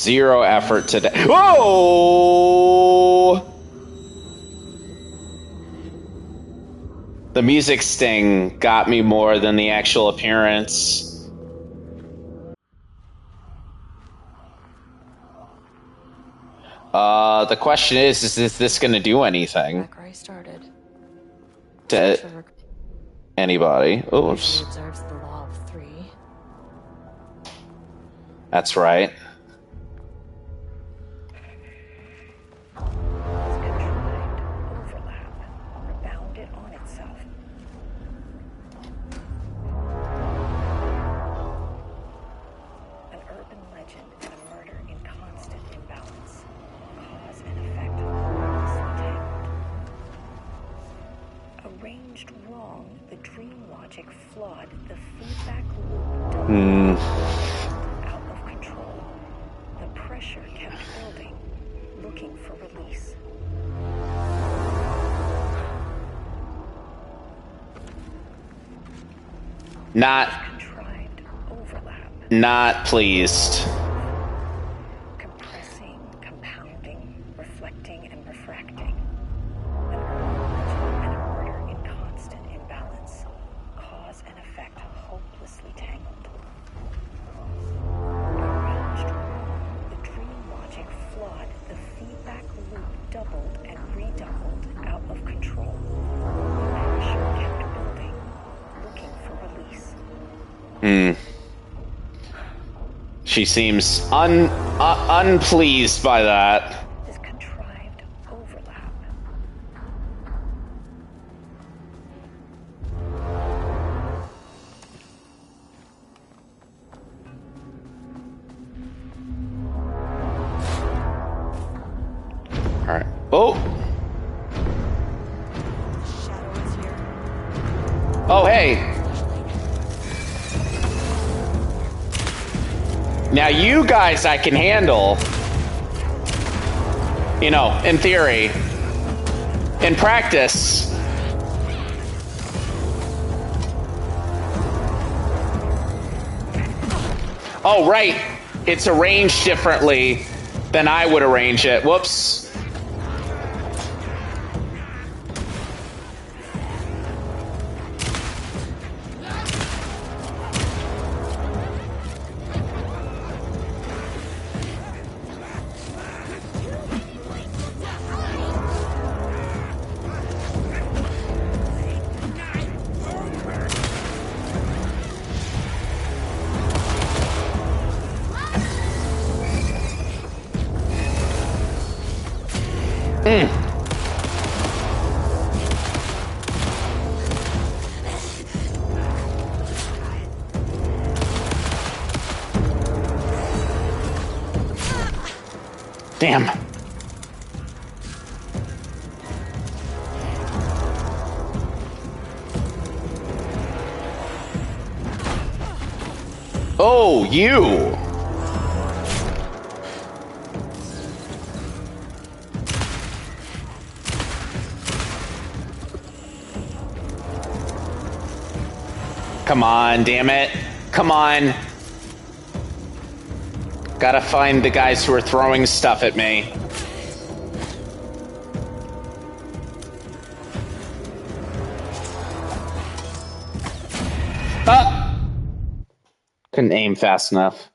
zero effort today. Whoa! The music sting got me more than the actual appearance. The question is this going to do anything? Back where I started. To anybody? Oops. She observes the law of three. That's right. Not pleased. Compressing, compounding, reflecting, and refracting. An urban legend and a murder in constant imbalance. Cause and effect hopelessly tangled. Arranged wrong, the dream logic flawed, the feedback loop doubled and redoubled, out of control. Pressure kept building, looking for release. She seems unpleased by that. This contrived overlap. All right. Oh. Shadow is here. Oh, hey. Now you guys I can handle, you know, in theory. In practice, oh right, it's arranged differently than I would arrange it. Whoops. Damn. Oh, you. Come on, damn it. Come on. Gotta find the guys who are throwing stuff at me. Ah! Couldn't aim fast enough.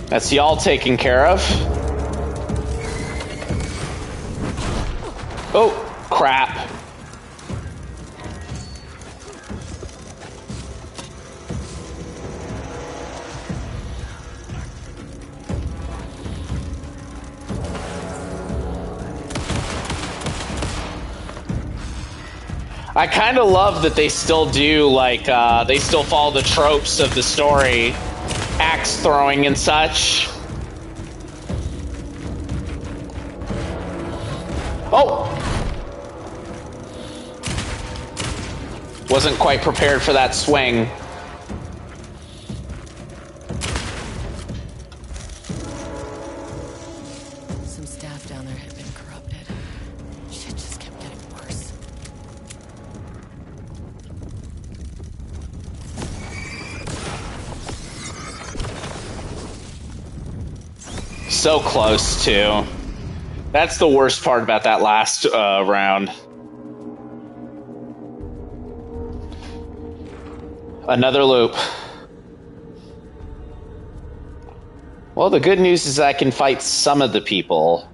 That's y'all taken care of. Oh, crap. I kind of love that they still do, like, they still follow the tropes of the story. Axe throwing and such. Oh! Wasn't quite prepared for that swing. Some staff down there had been corrupted. Shit just kept getting worse. So close, too. That's the worst part about that last round. Another loop. Well, the good news is I can fight some of the people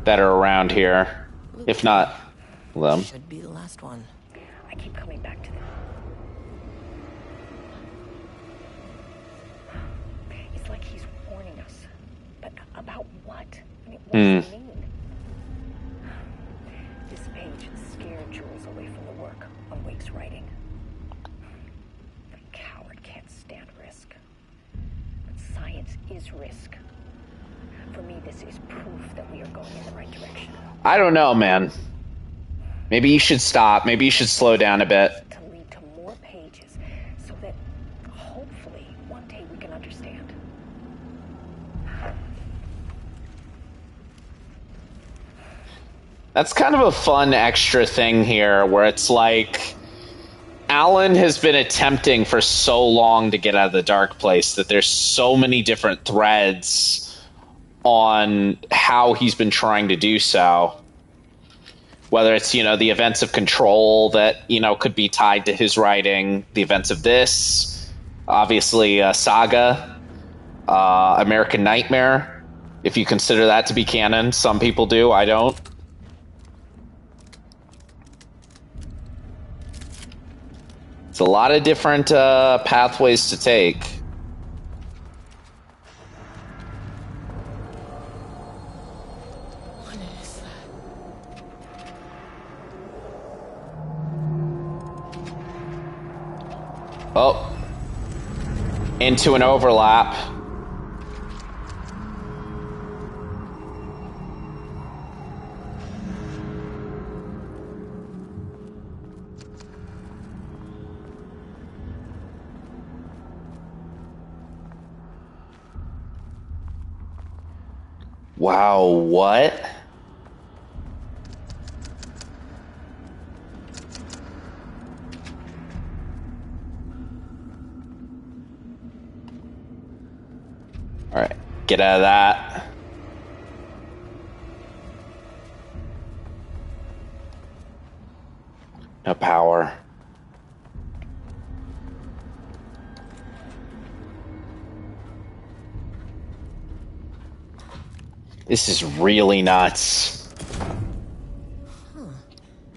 that are around here. If not them. Should be the last one. I keep coming back to them. It's like he's warning us. But about what? I mean, what does it mean? This page scared Jules away from the work on Wake's writing. The coward can't stand risk. But science is risk. For me, this is proof that we are going in the right direction. I don't know, man. Maybe you should stop. Maybe you should slow down a bit. To lead to more pages so that hopefully one day we can understand. That's kind of a fun extra thing here where it's like Alan has been attempting for so long to get out of the dark place that there's so many different threads on how he's been trying to do so. Whether it's, you know, the events of Control that, you know, could be tied to his writing, the events of this, obviously Saga, American Nightmare, if you consider that to be canon. Some people do, I don't. It's a lot of different pathways to take. What is that? Oh. Into an overlap. Wow, what? All right, get out of that. No power. This is really nuts.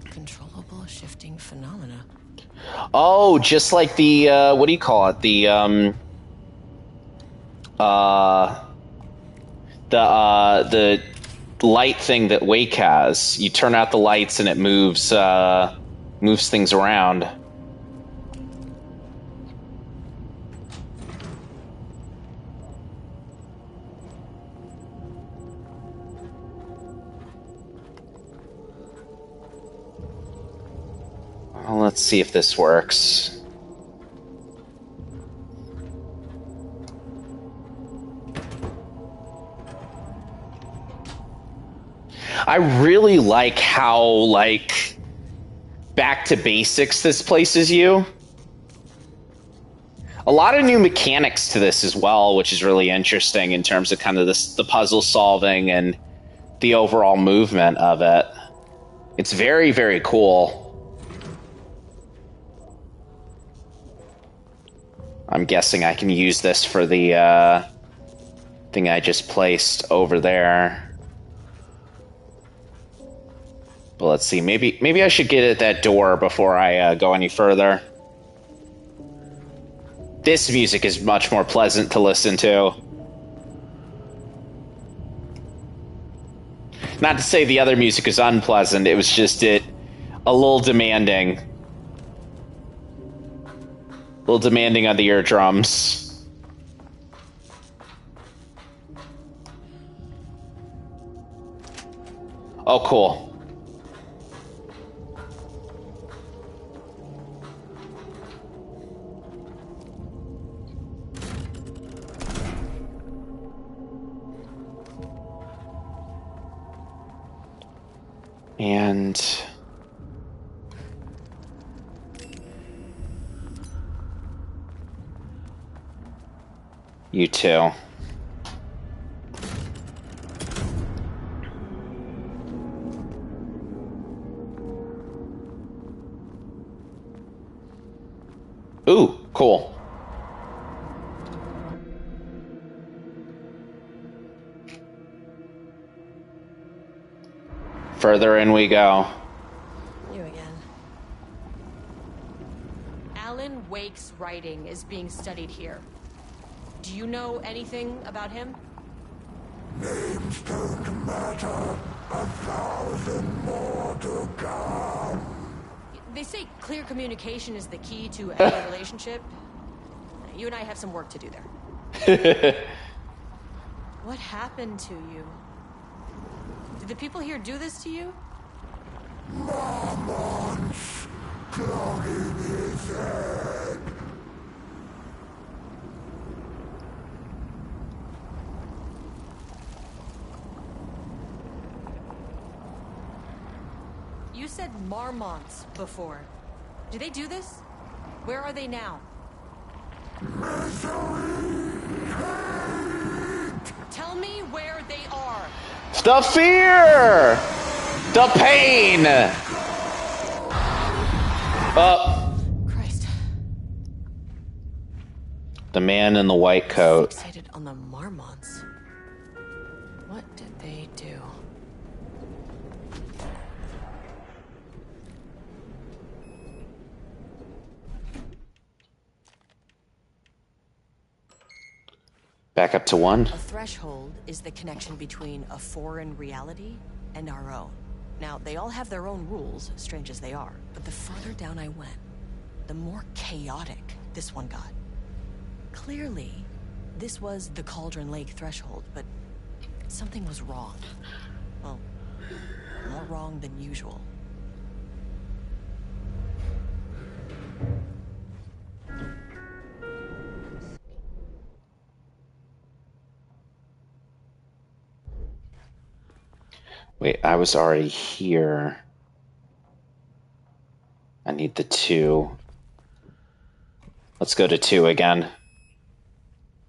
Controllable shifting phenomena. Oh, just like the what do you call it? The light thing that Wake has. You turn out the lights and it moves moves things around. Well, let's see if this works. I really like how, like, back to basics this places you. A lot of new mechanics to this as well, which is really interesting in terms of kind of the puzzle solving and the overall movement of it. It's very, very cool. I'm guessing I can use this for the thing I just placed over there. But let's see, maybe I should get at that door before I go any further. This music is much more pleasant to listen to. Not to say the other music is unpleasant, it was just a little demanding little demanding on the eardrums. Oh, cool. And you too. Ooh, cool. Further in we go. You again. Alan Wake's writing is being studied here. Do you know anything about him? Names don't matter. 1,000 more to come. They say clear communication is the key to any relationship. You and I have some work to do there. What happened to you? Did the people here do this to you? Mormons clogging his head. You said marmots before. Do they do this? Where are they now? Tell me where they are. The fear! The pain! Christ. The man in the white coat. Fixated on the marmots. What did they do? Back up to 1. A threshold is the connection between a foreign reality and our own. Now, they all have their own rules, strange as they are, but the further down I went, the more chaotic this one got. Clearly, this was the Cauldron Lake threshold, but something was wrong. Well, more wrong than usual. Wait, I was already here. I need the 2. Let's go to 2 again.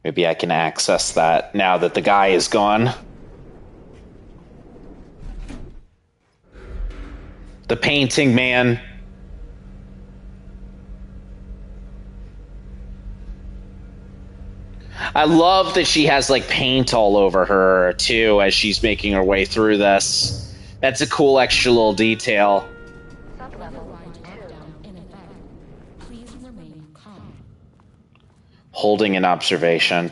Maybe I can access that now that the guy is gone. The painting, man. I love that she has like paint all over her too as she's making her way through this. That's a cool extra little detail. Holding an observation.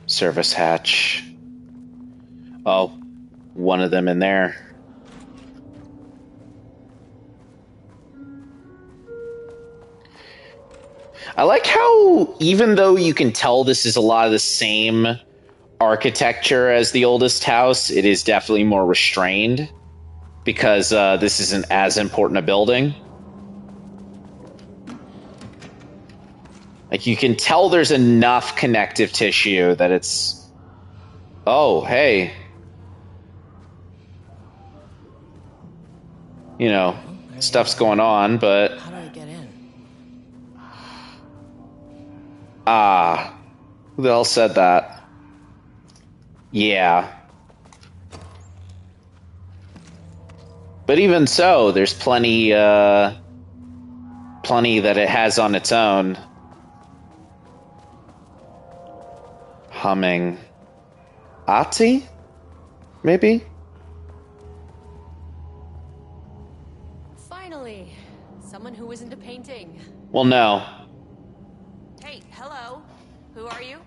Service hatch. Oh, one of them in there. I like how, even though you can tell this is a lot of the same architecture as the oldest house, it is definitely more restrained because this isn't as important a building. Like, you can tell there's enough connective tissue that it's... Oh, hey. You know, stuff's going on, but... How do I get in? Ah, who the hell said that? Yeah. But even so, there's plenty that it has on its own. Humming. Ati? Maybe? Finally, someone who isn't a painting. Well, no. Hey, hello. Who are you?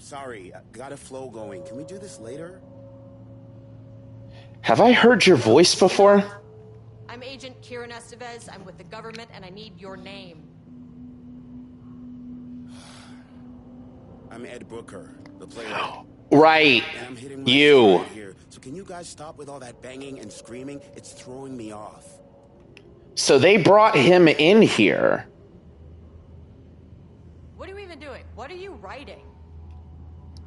sorry. Got a flow going. Can we do this later? Have I heard your voice before? I'm Agent Kieran Estevez. I'm with the government, and I need your name. I'm Ed Booker, the playwright. Right. And I'm hitting my You. stride here. So can you guys stop with all that banging and screaming? It's throwing me off. So they brought him in here. What are you even doing? What are you writing?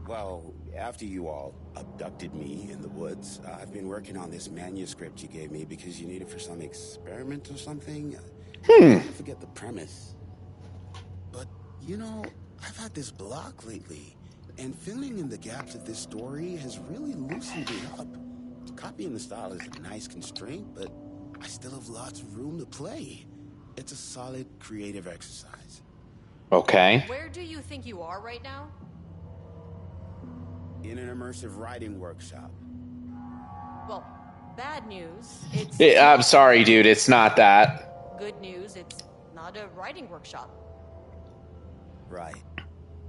Well, after you all abducted me in the woods, I've been working on this manuscript you gave me because you need it for some experiment or something. I forget the premise. But, you know, I've had this block lately, and filling in the gaps of this story has really loosened it up. Copying the style is a nice constraint, but I still have lots of room to play. It's a solid creative exercise. Okay. Where do you think you are right now? In an immersive writing workshop. Well, bad news. It's I'm sorry, dude. It's not that. good news. It's not a writing workshop. Right.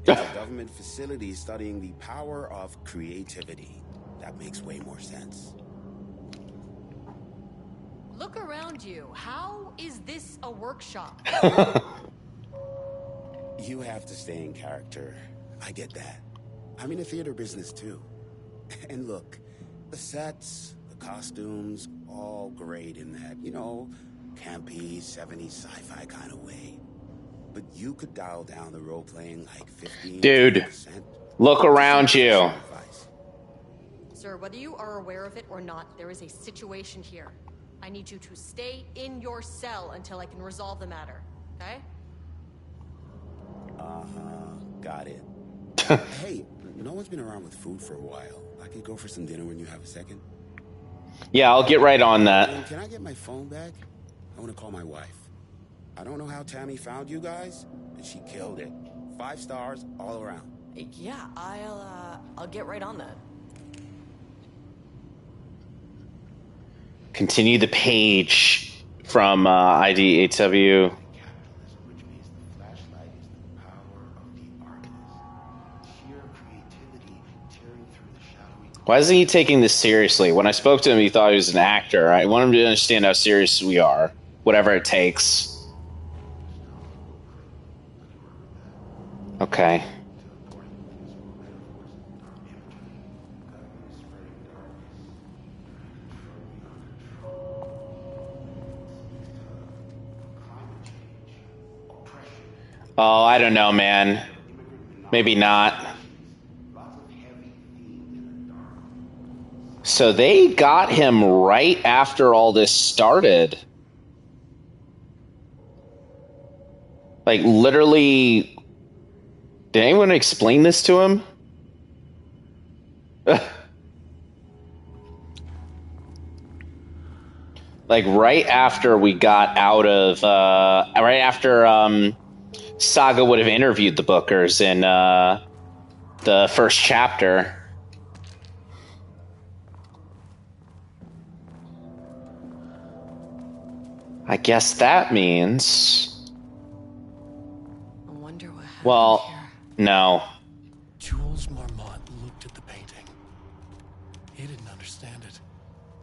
It's a government facility studying the power of creativity. That makes way more sense. Look around you. How is this a workshop? You have to stay in character. I get that. I'm in the theater business too. And look, the sets, the costumes, all great in that, you know, campy, 70s sci-fi kind of way. But you could dial down the role-playing like 15%. Dude, look around you. Sir, whether you are aware of it or not, there is a situation here. I need you to stay in your cell until I can resolve the matter, okay? Got it. Hey, no one's been around with food for a while. I could go for some dinner when you have a second. Yeah, I'll get right on that. And can I get my phone back? I want to call my wife. I don't know how Tammy found you guys, but she killed it. 5 stars all around. Yeah, I'll get right on that. Continue the page from ID 8W. Why isn't he taking this seriously? When I spoke to him, he thought he was an actor. I want him to understand how serious we are. Whatever it takes. Okay. Oh, I don't know, man. Maybe not. So they got him right after all this started. Like, literally... Did anyone explain this to him? Like, right after we got out of... right after Saga would have interviewed the Bookers in the first chapter... I guess that means... I wonder what happened Well, here. no. Jules Marmot looked at the painting. He didn't understand it.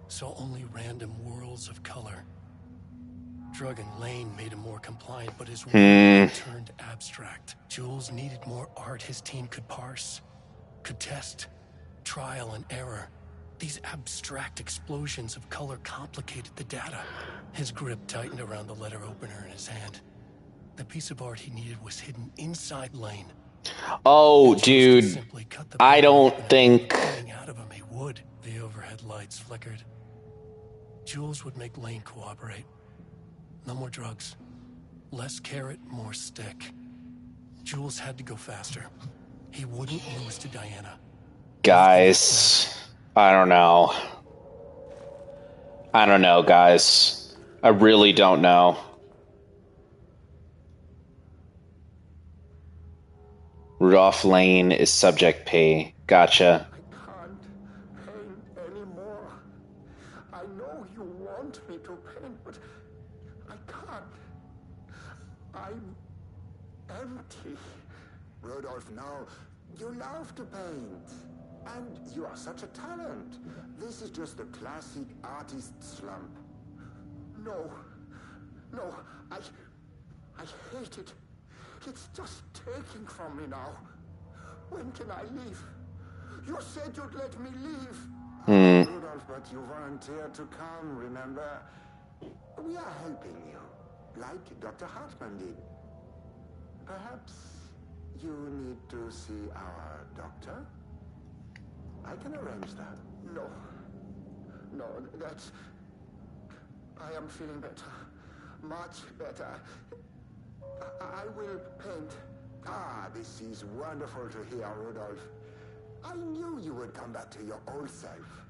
Saw only random whirls of color. Drug and Lane made him more compliant, but his work turned abstract. Jules needed more art his team could parse, could test, trial and error. These abstract explosions of color complicated the data. His grip tightened around the letter opener in his hand. The piece of art he needed was hidden inside Lane. Oh, dude. I don't think... Coming out of him, he would. The overhead lights flickered. Jules would make Lane cooperate. No more drugs. Less carrot, more stick. Jules had to go faster. He wouldn't lose to Diana. Guys... I don't know. I don't know, guys. I really don't know. Rudolph Lane is subject P. Gotcha. I can't paint anymore. I know you want me to paint, but I can't. I'm empty. Rudolph, no. You love to paint. And you are such a talent. This is just the classic artist slump. No. No, I hate it. It's just taking from me now. When can I leave? You said you'd let me leave. Rudolph, but you volunteered to come, remember? We are helping you, like Dr. Hartman did. Perhaps you need to see our doctor? I can arrange that. No. No, that's... I am feeling better. Much better. I will paint. Ah, this is wonderful to hear, Rudolph. I knew you would come back to your old self.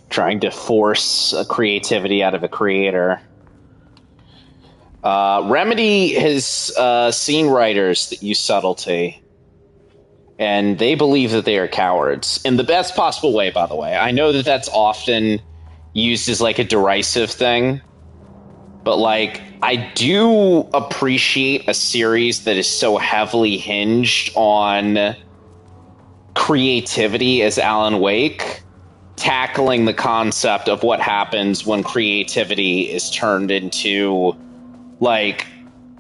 Trying to force a creativity out of a creator. Remedy has seen writers that use subtlety, and they believe that they are cowards. In the best possible way, by the way. I know that that's often used as like a derisive thing, but like, I do appreciate a series that is so heavily hinged on creativity as Alan Wake, tackling the concept of what happens when creativity is turned into like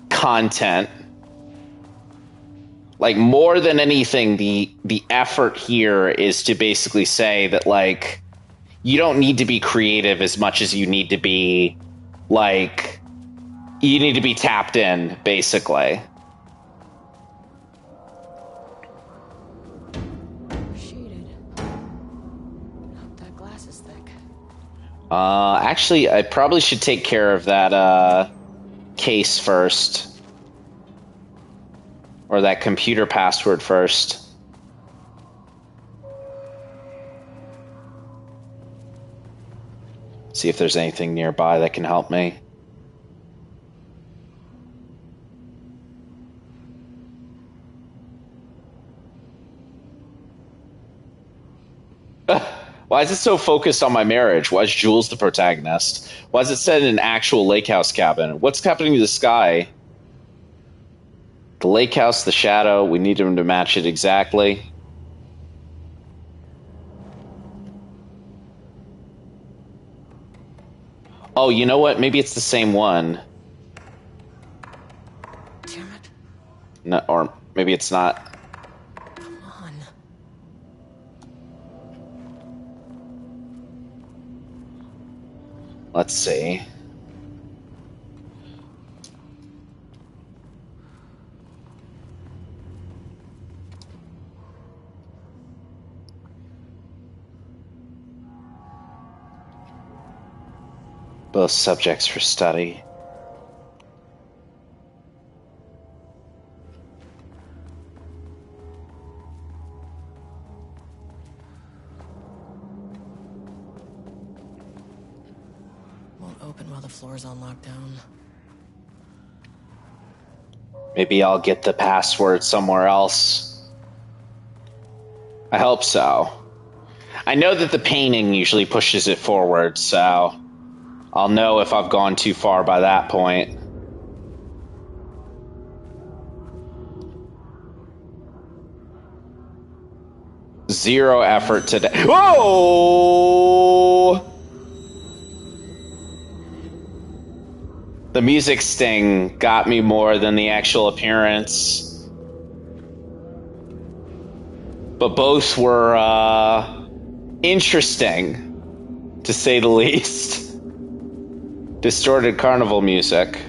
content. Like, more than anything, the effort here is to basically say that, like, you don't need to be creative as much as you need to be, like, you need to be tapped in, basically. Shaded. Hope that glass is thick. Actually, I probably should take care of that, case first. Or that computer password first. See if there's anything nearby that can help me. Why is it so focused on my marriage? Why is Jules the protagonist? Why is it set in an actual lake house cabin? What's happening to the sky? The lake house, the shadow, we need him to match it exactly. Oh, you know what? Maybe it's the same one. Damn it. No, or maybe it's not. Come on. Let's see. Both subjects for study. Won't open while the floor's on lockdown. Maybe I'll get the password somewhere else. I hope so. I know that the painting usually pushes it forward, so I'll know if I've gone too far by that point. Zero effort today. Whoa! The music sting got me more than the actual appearance. But both were interesting, to say the least. Distorted carnival music.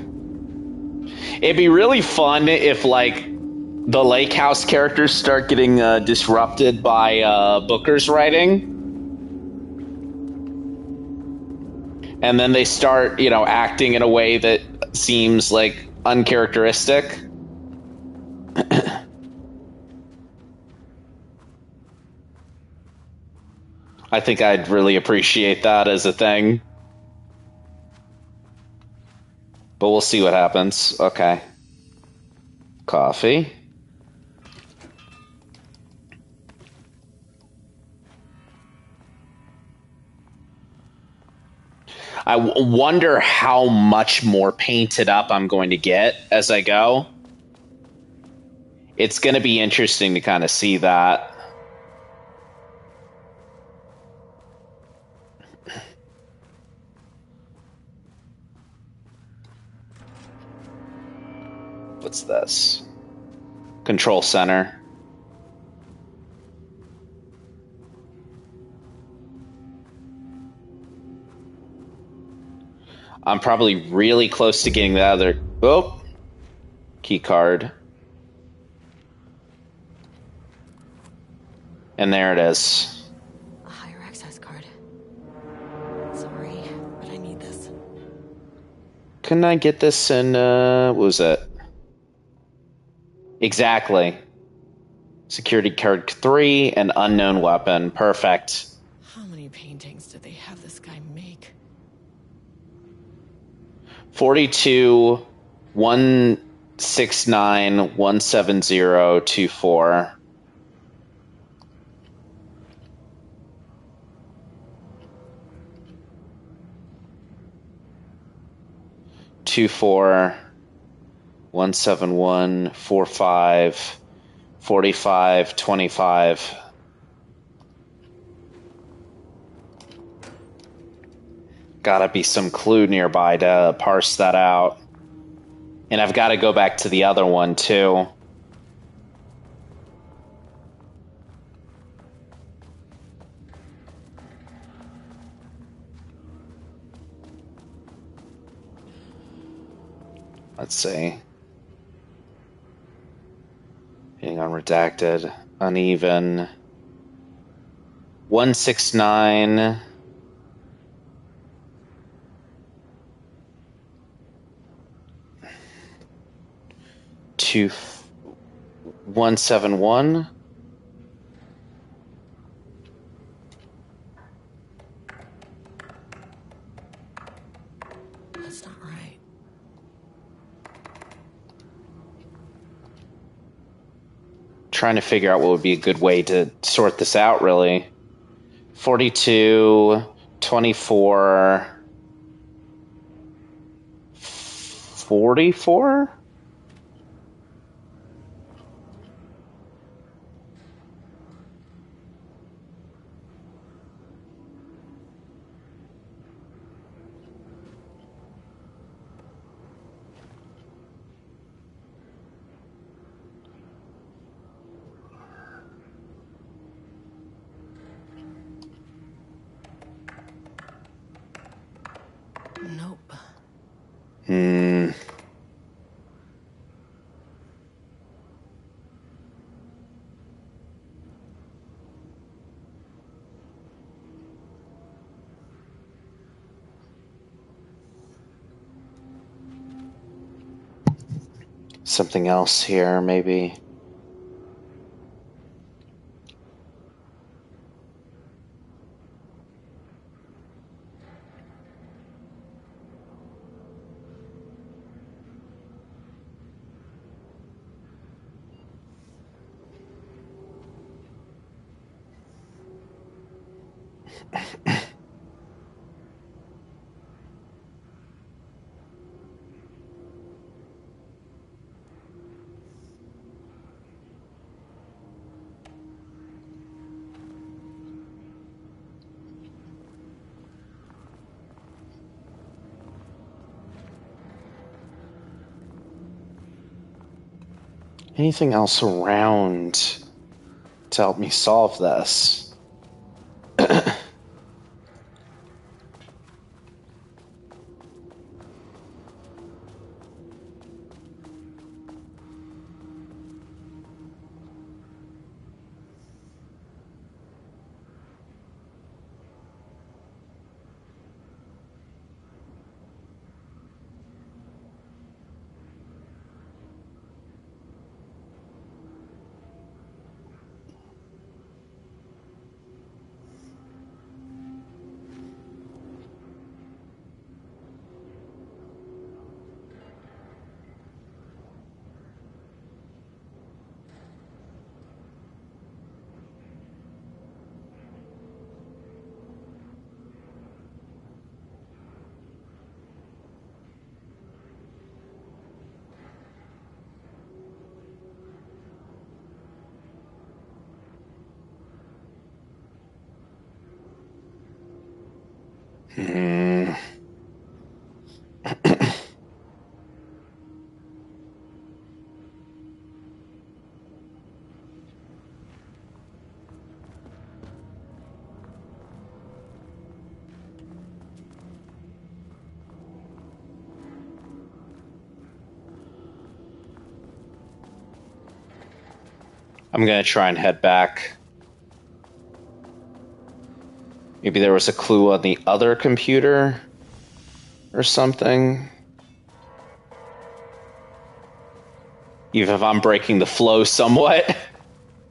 It'd be really fun if, like, the lake house characters start getting disrupted by Booker's writing. And then they start, you know, acting in a way that seems, like, uncharacteristic. I think I'd really appreciate that as a thing. But we'll see what happens. Okay. Coffee. wonder how much more painted up I'm going to get as I go. It's going to be interesting to kind of see that. What's this? Control center. I'm probably really close to getting the other... Oh! Key card. And there it is. A higher access card. Sorry, but I need this. Couldn't I get this in, what was it? Exactly. Security card 3, an unknown weapon. Perfect. How many paintings did they have this guy make? 42 169 17024. Two 171 45 45 25. Gotta be some clue nearby to parse that out. And I've got to go back to the other one too. Let's see. Being on redacted, uneven. 169. Two 171. That's not right. Trying to figure out what would be a good way to sort this out, really. 42, 24, 44? Nope. Something else here, maybe. Anything else around to help me solve this? Hmm. I'm gonna try and head back. Maybe there was a clue on the other computer or something. Even if I'm breaking the flow somewhat.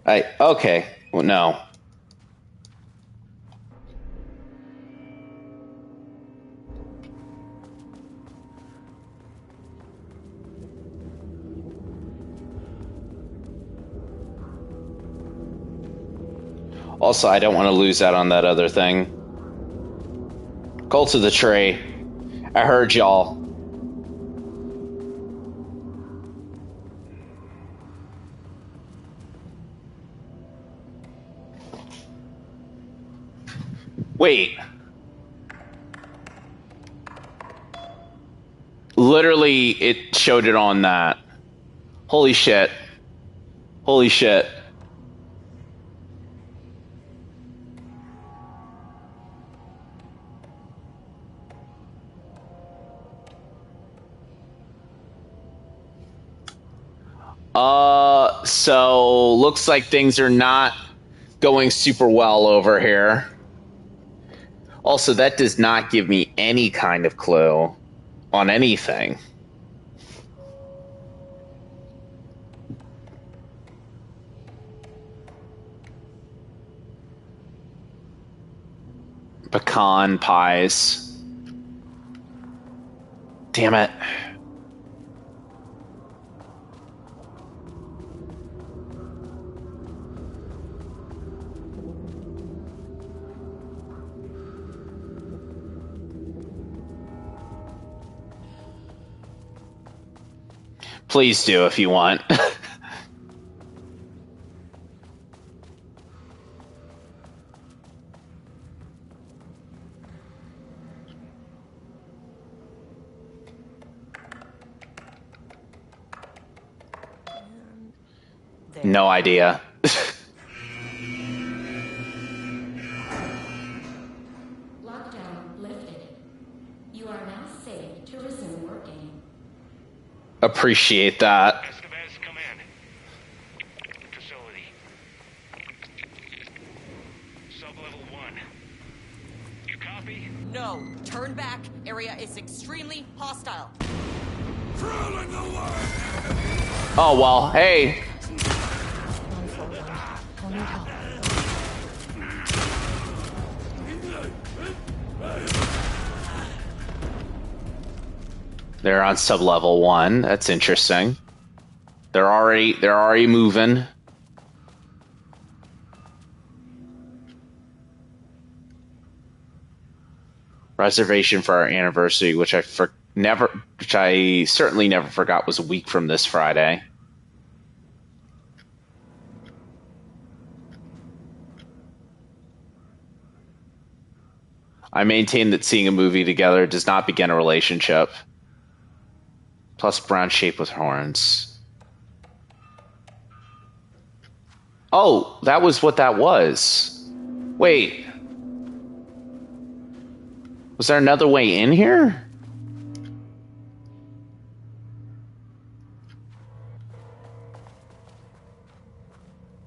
Okay. Well, no. Also, I don't want to lose out on that other thing. Cult of the Tree. I heard y'all. Wait. Literally, it showed it on that. Holy shit. Holy shit. So looks like things are not going super well over here. Also, that does not give me any kind of clue on anything. Pecan pies. Damn it. Please do if you want. No idea. Lockdown lifted. You are now safe to resume working. Appreciate that. Escovez, come in. Facility. Sub-level 1. You copy? No, turn back. Area is extremely hostile. Oh, well, hey. I'll need help. They're on sub-level 1. That's interesting. They're already moving. Reservation for our anniversary, which I certainly never forgot was a week from this Friday. I maintain that seeing a movie together does not begin a relationship. Plus brown shape with horns. Oh, that was what that was. Wait. Was there another way in here?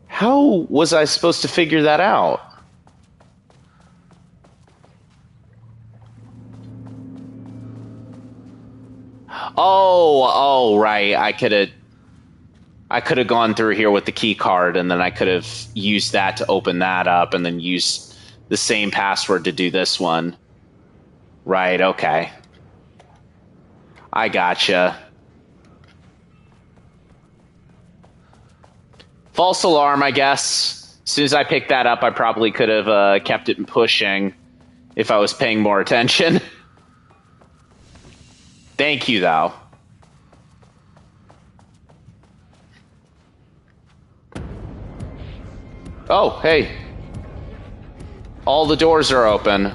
How was I supposed to figure that out? Oh, right. I could have gone through here with the key card, and then I could have used that to open that up, and then used the same password to do this one. Right, okay. I gotcha. False alarm, I guess. As soon as I picked that up, I probably could have kept it pushing if I was paying more attention. Thank you, though. Oh, hey. All the doors are open.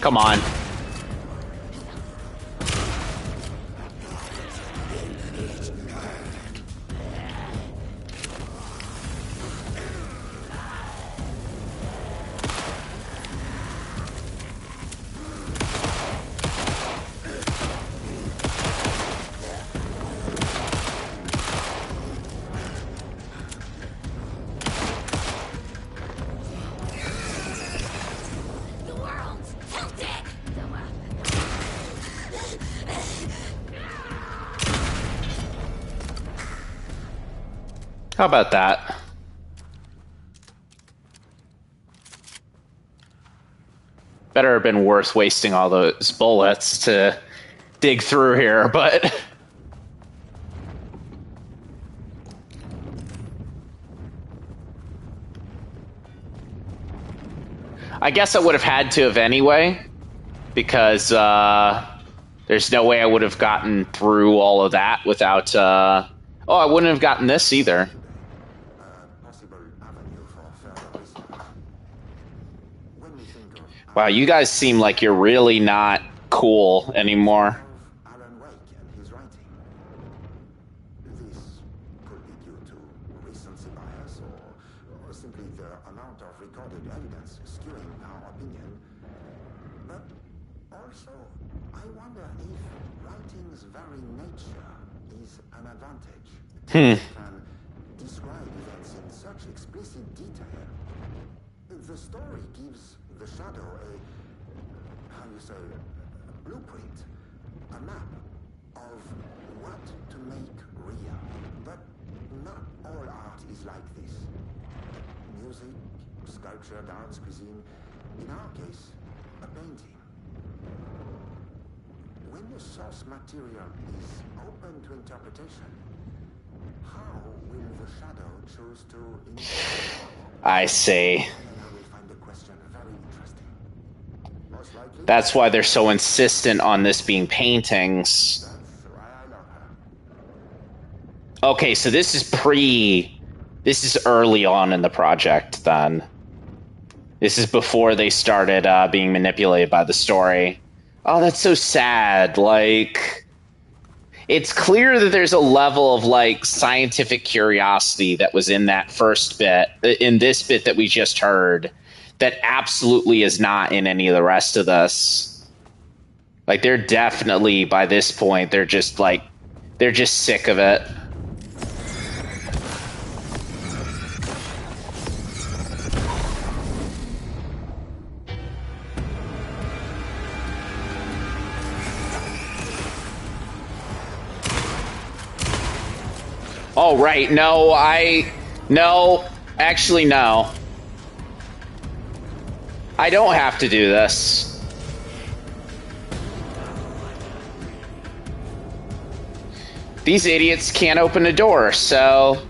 Come on. How about that? Better have been worth wasting all those bullets to dig through here, but... I guess I would have had to have anyway, because there's no way I would have gotten through all of that without... oh, I wouldn't have gotten this either. Wow, you guys seem like you're really not cool anymore. Alan Wake and his writing. This could be due to recency bias or simply the amount of recorded evidence skewing our opinion. But also, I wonder if writing's very nature is an advantage. It can describe events in such explicit detail. The story gives the shadow a blueprint, a map of what to make real. But not all art is like this. Music, sculpture, dance, cuisine, in our case, a painting. When the source material is open to interpretation, how will the shadow choose to interpret? I see. That's why they're so insistent on this being paintings. Okay, so this is early on in the project, then. This is before they started being manipulated by the story. Oh, that's so sad. Like, it's clear that there's a level of, like, scientific curiosity that was in that first bit, in this bit that we just heard, that absolutely is not in any of the rest of this. Like, they're definitely, by this point, they're just sick of it. Oh, right. No, actually, no. I don't have to do this. These idiots can't open a door, so...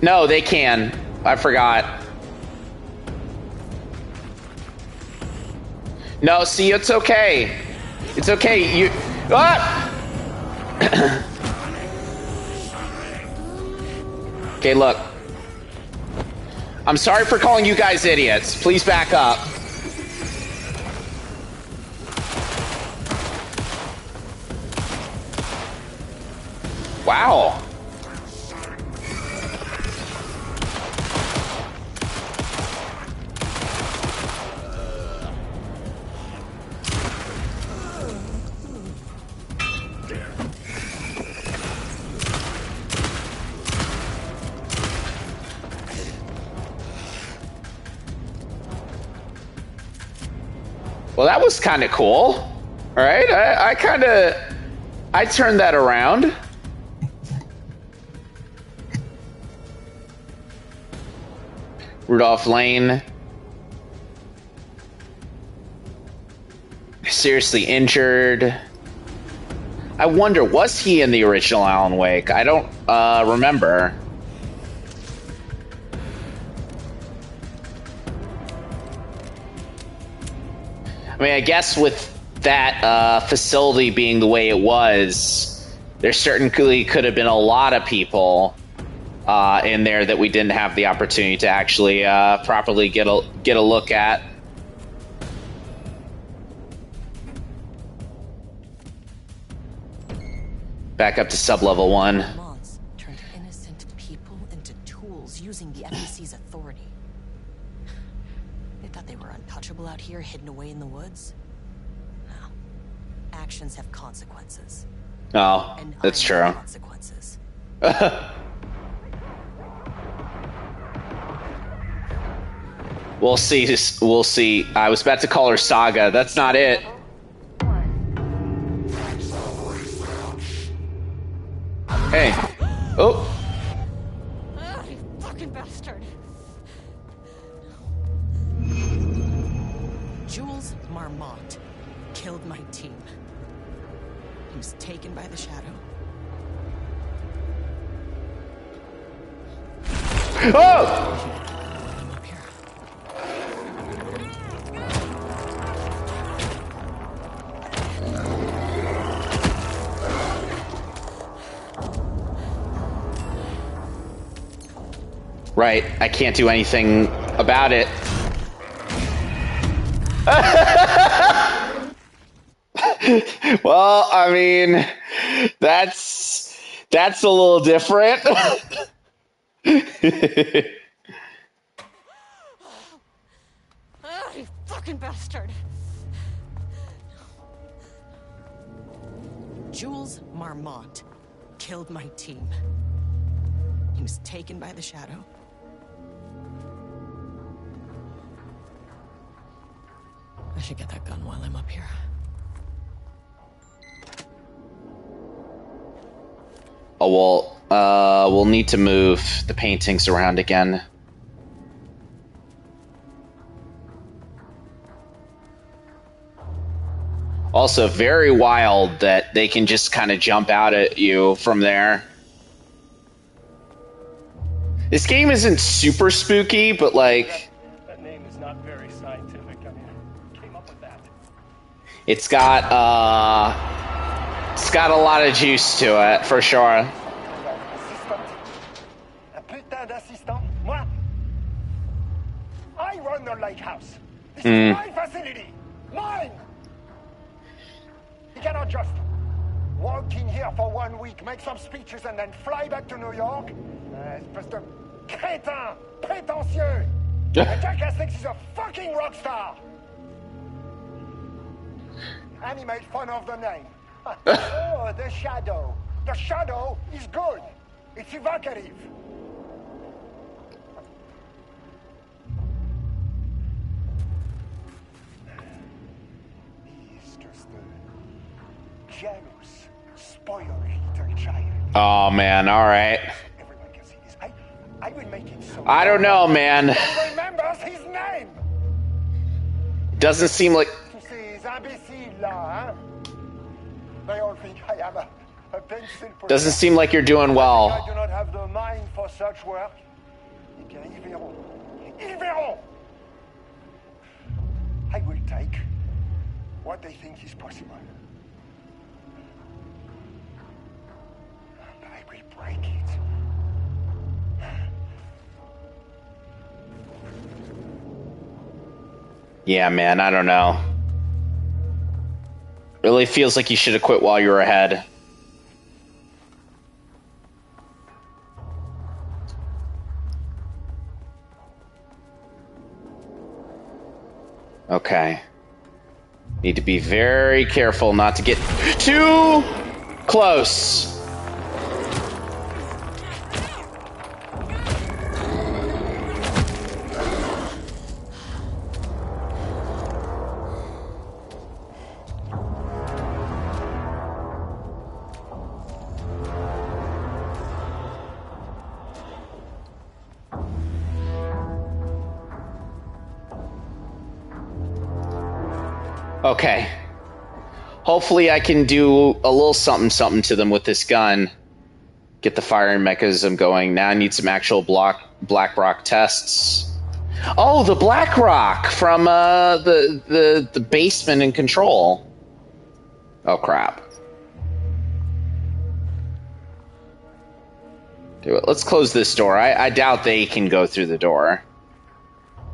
No, they can. I forgot. No, see, it's okay. It's okay. You... Ah! Okay, look. I'm sorry for calling you guys idiots. Please back up. Wow. Well, that was kind of cool. All right, I turned that around. Rudolph Lane. Seriously injured. I wonder, was he in the original Alan Wake? I don't remember. I mean, I guess with that facility being the way it was, there certainly could have been a lot of people in there that we didn't have the opportunity to actually properly get a look at. Back up to sub-level 1. Months turned innocent people into tools using the FEC's authority. They thought they were untouchable out here, hidden away in the woods. No. Actions have consequences. Oh, And that's I have true. consequences. We'll see. We'll see. I was about to call her Saga. That's not it. Hey. Oh. Ah, you fucking bastard. Jules Marmont killed my team. He was taken by the shadow. Oh! I'm up here. Right. I can't do anything about it. Well, I mean, that's a little different. Ah, you fucking bastard. Jules Marmont killed my team. He was taken by the shadow. I should get that gun while I'm up here. Oh, well, we'll need to move the paintings around again. Also, very wild that they can just kind of jump out at you from there. This game isn't super spooky, but like... That name is not very scientific. I mean, who came up with that? It's got a lot of juice to it, for sure. Un putain d'assistant? Moi? I run the lighthouse. This is my facility. Mine! You cannot just walk in here for 1 week, make some speeches, and then fly back to New York. Espèce de crétin, prétentieux. The jackass thinks he's a fucking rock star. And he made fun of the name. Oh, the shadow. The shadow is good. It's evocative. He's just a jealous, spoiled little child. Oh, man, alright. Everyone can see this. I will make it so. I don't know, man. He remembers his name. Doesn't seem like... To ces imbéciles là, hein? They all think I am a pencil pusher. Doesn't seem like you're doing I well. do not have the mind for such work. Ils verront. Ils verront. I will take what they think is possible. And I will break it. Yeah, man, I don't know. Really feels like you should have quit while you were ahead. Okay. Need to be very careful not to get too close. Okay. Hopefully I can do a little something to them with this gun. Get the firing mechanism going. Now I need some actual black rock tests. Oh, the black rock from the basement in Control. Oh, crap. Okay, let's close this door. I doubt they can go through the door.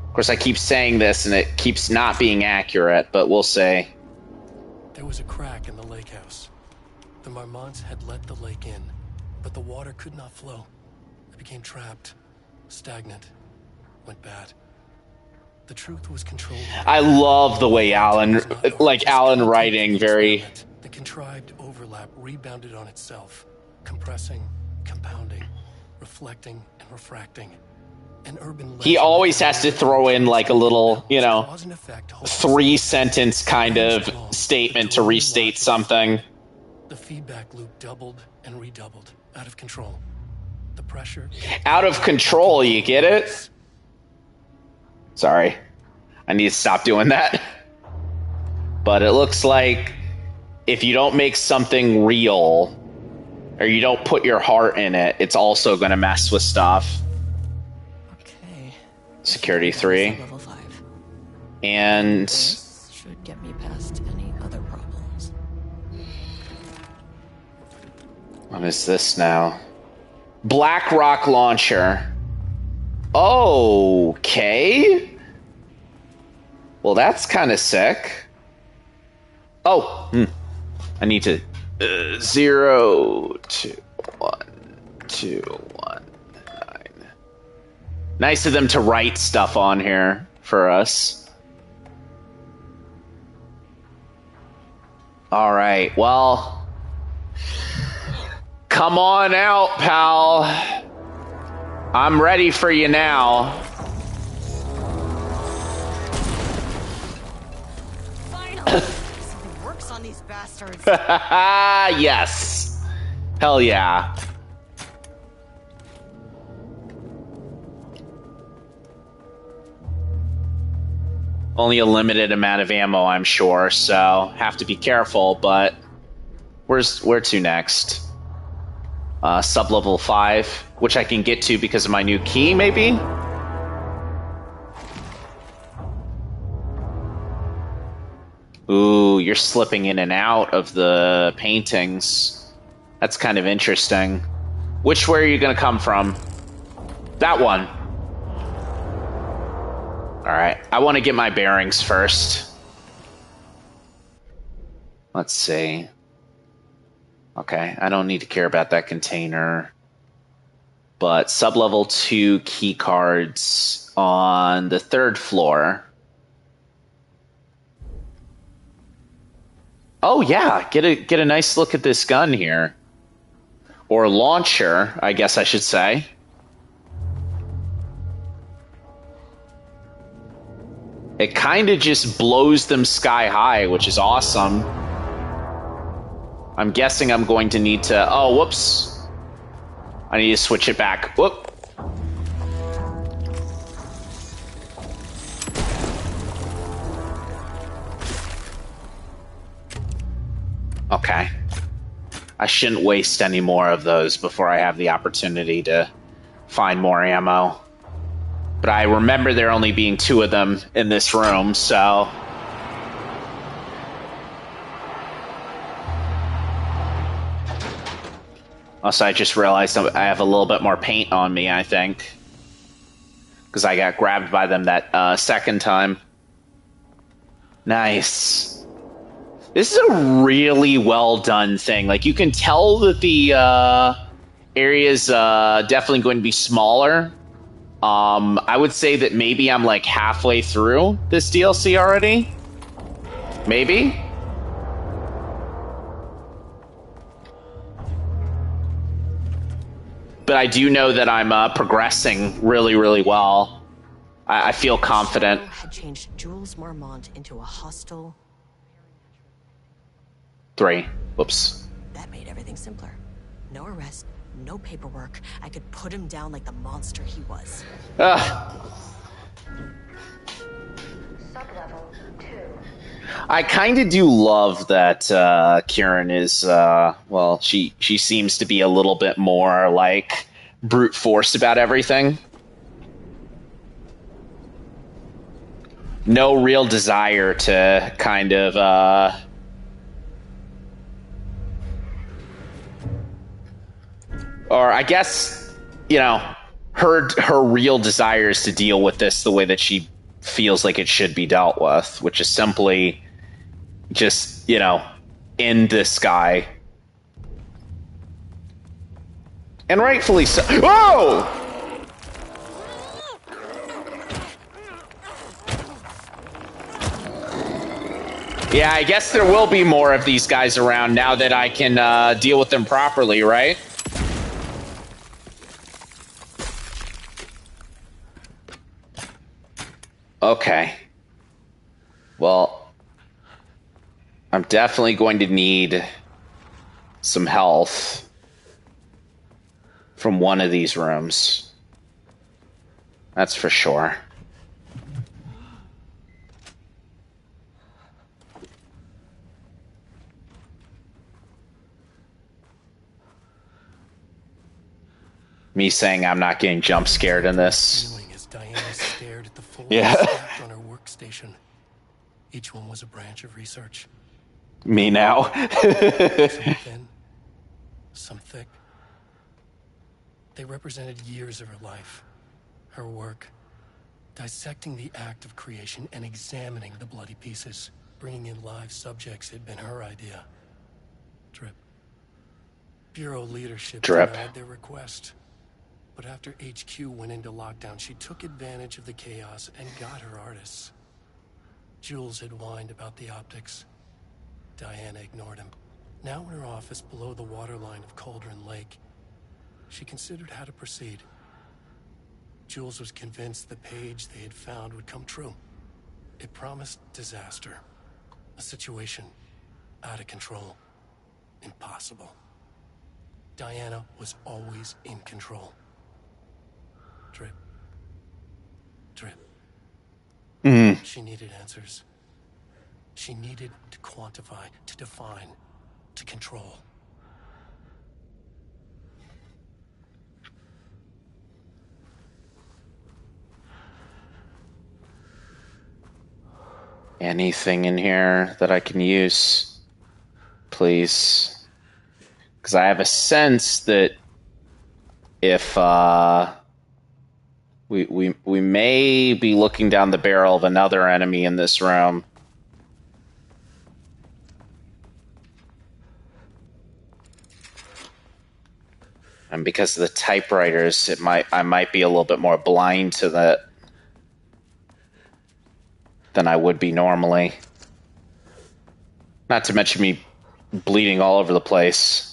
Of course, I keep saying this, and it keeps not being accurate, but we'll see. There was a crack in the lake house. The Marmonts had let the lake in, but the water could not flow. It became trapped, stagnant, went bad. The truth was controlled. I love the way Alan writing very... The contrived overlap rebounded on itself, compressing, compounding, reflecting, and refracting. An urban he always has to throw in like a little, you know, 3-sentence kind of statement to restate something. The feedback loop doubled and redoubled, out of control. The pressure... Out of control, you get it? Sorry. I need to stop doing that. But it looks like if you don't make something real, or you don't put your heart in it, it's also going to mess with stuff. Okay. Security 3. Level 5. And... This should get me past any other problems. What is this now? Black Rock Launcher. Okay. Well, that's kind of sick. Oh, I need to 0 2 1 2 1 9. Nice of them to write stuff on here for us. All right. Well, come on out, pal. I'm ready for you now. Finally, something works on these bastards. Yes. Hell yeah. Only a limited amount of ammo, I'm sure, so have to be careful, but where to next? Sub-level 5, which I can get to because of my new key, maybe? Ooh, you're slipping in and out of the paintings. That's kind of interesting. Which way are you going to come from? That one. Alright, I want to get my bearings first. Let's see. Okay, I don't need to care about that container. But sub-level 2 key cards on the 3rd floor. Oh yeah, get a nice look at this gun here. Or launcher, I guess I should say. It kind of just blows them sky high, which is awesome. I'm guessing I'm going to need to... Oh, whoops. I need to switch it back. Whoop. Okay. I shouldn't waste any more of those before I have the opportunity to find more ammo. But I remember there only being 2 of them in this room, so... Also, I just realized I have a little bit more paint on me, I think. Because I got grabbed by them that second time. Nice. This is a really well done thing. Like, you can tell that the area's definitely going to be smaller. I would say that maybe I'm like halfway through this DLC already. Maybe? But I do know that I'm progressing really, really well. I feel confident. Had changed Jules Marmont into a hostile... 3. Whoops. That made everything simpler. No arrest, no paperwork. I could put him down like the monster he was. Sub-level 2. I kind of do love that Kieran is, well, she seems to be a little bit more, like, brute force about everything. No real desire to kind of, or I guess, you know, her real desire is to deal with this the way that she feels like it should be dealt with, which is simply just, you know, end this guy. And rightfully so. Whoa! Yeah, I guess there will be more of these guys around now that I can deal with them properly, right? Okay. Well, I'm definitely going to need some health from one of these rooms. That's for sure. Me saying I'm not getting jump scared in this. As Diana stared at the folders Yeah. stacked on her workstation. Each one was a branch of research. Me now. Some thin, some thick. They represented years of her life, her work, dissecting the act of creation and examining the bloody pieces. Bringing in live subjects had been her idea. Drip. Bureau leadership Drip. denied their request. But after HQ went into lockdown, she took advantage of the chaos and got her artists. Jules had whined about the optics. Diana ignored him. Now in her office below the waterline of Cauldron Lake, she considered how to proceed. Jules was convinced the page they had found would come true. It promised disaster. A situation out of control. Impossible. Diana was always in control. Drip. Drip. She needed answers. She needed to quantify, to define, to control. Anything in here that I can use, please? Because I have a sense that if we may be looking down the barrel of another enemy in this room. And because of the typewriters, I might be a little bit more blind to that than I would be normally. Not to mention me bleeding all over the place.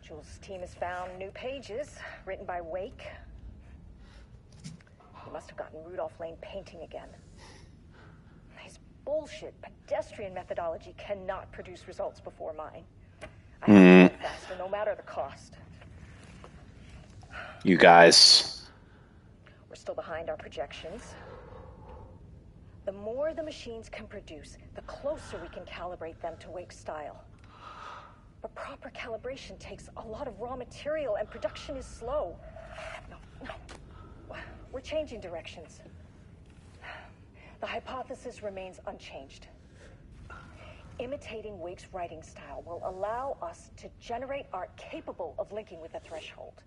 Jules' team has found new pages written by Wake. He must have gotten Rudolph Lane painting again. His bullshit pedestrian methodology cannot produce results before mine. I have to go faster, no matter the cost. You guys. We're still behind our projections. The more the machines can produce, the closer we can calibrate them to Wake's style. But proper calibration takes a lot of raw material, and production is slow. No. We're changing directions. The hypothesis remains unchanged. Imitating Wake's writing style will allow us to generate art capable of linking with the threshold.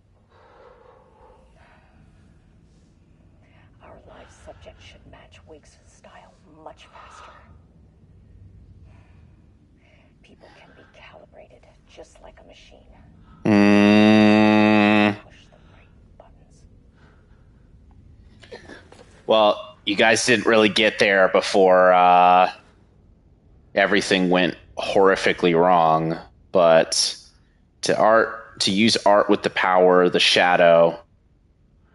Our live subject should match Wake's style much faster. People can be calibrated just like a machine. Push the right buttons. Well, you guys didn't really get there before everything went horrifically wrong. But to use art with the power of the shadow,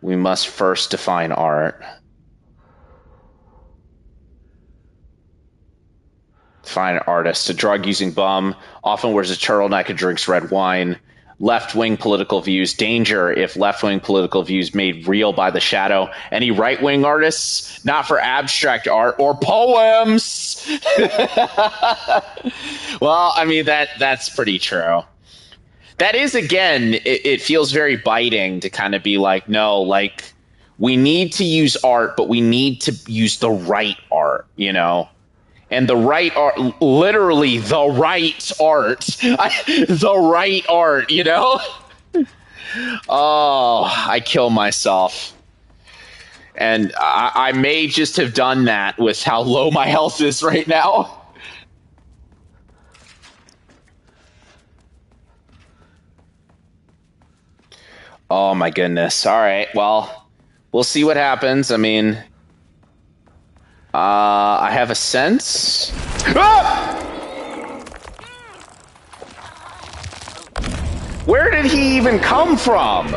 we must first define art. Define artist. A drug-using bum, often wears a turtleneck and drinks red wine. Left-wing political views. Danger if left-wing political views made real by the shadow. Any right-wing artists? Not for abstract art or poems. Well, I mean, that's pretty true. That is, again, it feels very biting to kind of be like, no, like, we need to use art, but we need to use the right art, you know? And the right art, literally the right art. The right art, you know? Oh, I kill myself. And I may just have done that with how low my health is right now. Oh my goodness. All right, well, we'll see what happens. I mean, I have a sense. Ah! Where did he even come from?